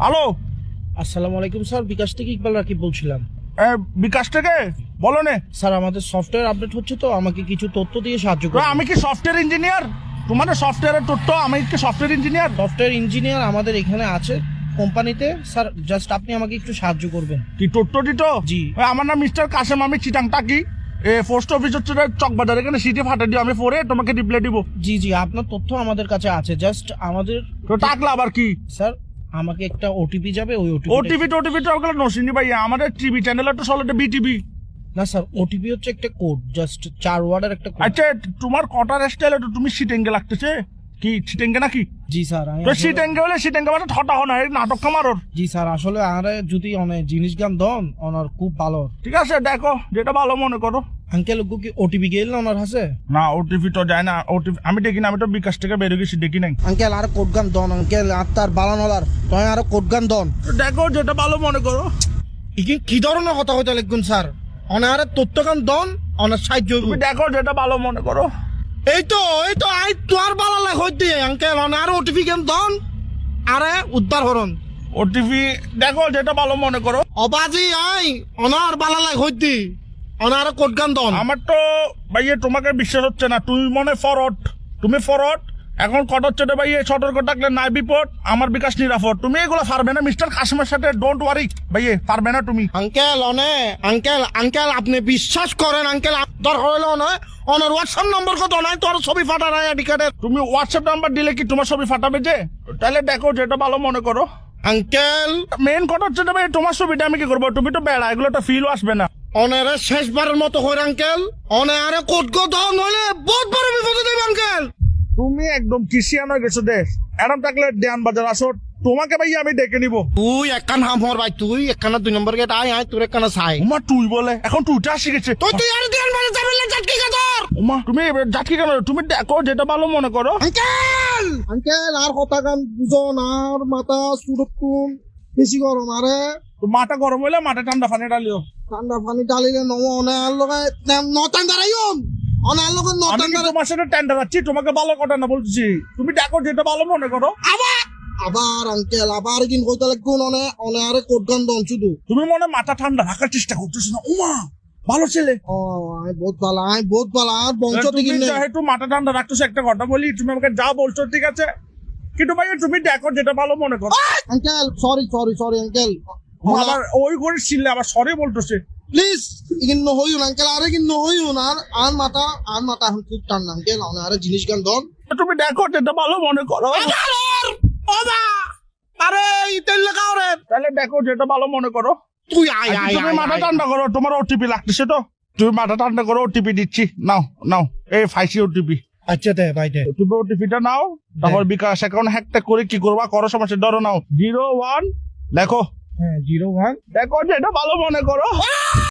Hello, আসসালামু আলাইকুম sir, বিকাশ থেকে ইকবাল রাকিব বলছিলাম। বিকাশ থেকে বলো নে। স্যার আমাদের সফটওয়্যার আপডেট হচ্ছে, তো আমাকে কিছু তথ্য দিয়ে সাহায্য করুন। আমি কি সফটওয়্যার ইঞ্জিনিয়ার? তোমাদের সফটওয়্যারের তথ্য, আমি কি সফটওয়্যার ইঞ্জিনিয়ার? সফটওয়্যার ইঞ্জিনিয়ার আমাদের এখানে আছে কোম্পানিতে। স্যার জাস্ট আপনি আমাকে একটু সাহায্য করবেন। কি তথ্য দিত? জি। আমার নাম মিস্টার কাসেম, আমি চিটাং টাকি। পোস্ট অফিস হচ্ছে চকবাজার, এখানে সিটি ফাটা দিও, আমি পরে তোমাকে রিপ্লাই দিব। জি জি, আপনার তথ্য আমাদের কাছে আছে, জাস্ট আমাদের তো টাকলা আবার কি? স্যার আমাকে একটা ওটিপি যাবে, ওই ওটিভি টাকলা নসিনি ভাই, আমাদের টিভি চ্যানেল তো চলে বিটিভি। না স্যার, ওটিপি হচ্ছে একটা কোড, জাস্ট 4 ওয়ার্ডের একটা কোড। আচ্ছা, তোমার কটার স্টাইল তো তুমি সিটেঙ্গে লাগতেছে কি? সিটেঙ্গে নাকি? জি স্যার, তো সিটেঙ্গে হলে সিটেঙ্গে মানে ঠটা হো না, এই নাটক কামারোর। জি স্যার, আসলে আরে যদি অনেক জিনিস গান দন ওনার খুব ভালো। ঠিক আছে, দেখো যেটা ভালো মনে করো। আঙ্কেল কি ওটিপি গেল না ওনার হাসে? না, ওটিপি তো যায় না। ওটিপি আমি দেখি না, আমি তো বিকাশ থেকে বেরিয়ে গেছি, দেখি নাই। আঙ্কেল আর কোড গান দন, আঙ্কেল আত্মার বালানলার তুই আর কোড গান দন। দেখো যেটা ভালো মনে করো। কি ধরনের কথা হইতে লিখুন স্যার? অনারে তথ্য গান দন, অনার সাহায্য তুমি দেখো যেটা ভালো মনে করো। এই তো আই তোর বালালে হইতে আঙ্কেল অনারে ওটিপি গান দন, আরে উদ্ধার হরন। ওটিপি দেখো যেটা ভালো মনে করো। অবাজি আই অনার বালালে হইতে অনারে কোড গান দন। আমার তো ভাইয়ে তোমাকে বিশ্বাস হচ্ছে না, তুমি মনে ফরওয়ার্ড, তুমি ফরওয়ার্ড। এখন কট হচ্ছে রে ভাইয়ে, সতর্ক থাকলে নাই বিপদ, আমার বিকাশ নিরাপদ। তুমি এগুলো পারবে না মিস্টার কাসিমের সাথে, ডোন্ট ওয়ারি ভাইয়ে, পারবে না তুমি। আঙ্কেল আঙ্কেল আপনি বিশ্বাস করেন আঙ্কেল, দরকার হইলে অনার হোয়াটসঅ্যাপ নম্বর কত নাই তোর ছবি ফাটা নাই আইডি কার্ডের। তুমি হোয়াটসঅ্যাপ নাম্বার দিলে কি তোমার ছবি ফাটাবে যে? তাহলে দেখো যেটা ভালো মনে করো। আঙ্কেল মেন কথা হচ্ছে ভাই, তোমার ছবিটা আমি কি করবো? তুমি তো বেড়া, এগুলো তো ফিলও আসবে না। অনারে শেষবারের মতো হইর আঙ্কেল, অনারে কোড গো দন নইলে বহুত বড় বিপদে দেব আঙ্কেল। তুমি একদম কিসিয়ান হয়ে গেছো দেশ। এরম থাকলে দেয়ান বাজার আসো, তোমাকে ভাই আমি ডেকে নিব। তুই একখান হামর ভাই, তুই একখানা 2 নম্বর গেট আয় তোর একখানা চাই। উমা তুই বলে, এখন তুইটা শিখেছে। তুই আর দেন মানে যাবেন না জাটকি গাদর। উমা তুমি জাটকি কেন? তুমি দেখো যেটা ভালো মনে করো। আঙ্কেল আর কথা গান বুঝন, আর মাথা সুরতুন বেশি গরম, আরে তো মাথা গরম হইলে মাথা ঠান্ডা পানি ডালিও। ঠান্ডা পানি ডালিলে নম অনার লগে নটান দাঁড়াইম, অনার লগে আমি নটান কি তোমার সাথে টেন্ডার আছি? তোমাকে ভালো কথা না বলছি, তুমি দেখো যেটা ভালো মনে করো। আবার আঙ্কেল আবার কিন কইতে লাগুন অনারে কোড গান দন শুধু। তুমি মনে মাথা ঠান্ডা রাখার চেষ্টা করতেছো না? উমা ভালো ছেলে। ও আই বহুত ভালো আর বংশ থেকে তুমি যেহেতু মাথা ঠান্ডা রাখতেছো, একটা কথা বলি, তুমি আমাকে যা বলছো ঠিক আছে, কিন্তু ভাই তুমি দেখো যেটা ভালো মনে করো। আঙ্কেল সরি আঙ্কেল, আবার ওই করে ছিললে আবার সরি বলতেছে। প্লিজ ইগিন নহইউন আঙ্কেল, আরে কিন নহইউন আর মাথা এখন খুব ঠান্ডা আঙ্কেল, অনারে জিনিস গান দন। তুমি দেখো যেটা ভালো মনে করো। আরে ইতেল লাগাও রে, তাহলে দেখো যেটা ভালো মনে করো। তুই আয় তুমি মাথা ঠান্ডা করো, তোমার ওটিপি লাগতেছে তো, তুমি মাথা ঠান্ডা করো, ওটিপি দিচ্ছি, নাও এই ফাইসি ওটিপি। আচ্ছা দে ভাই দে, তুমি ওটিপিটা নাও, তারপর বিকাশ অ্যাকাউন্ট হ্যাকটা করে কি করবা করো, সমস্যা ধরো নাও 01 দেখো। হ্যাঁ 01 দেখো যেটা ভালো মনে করো।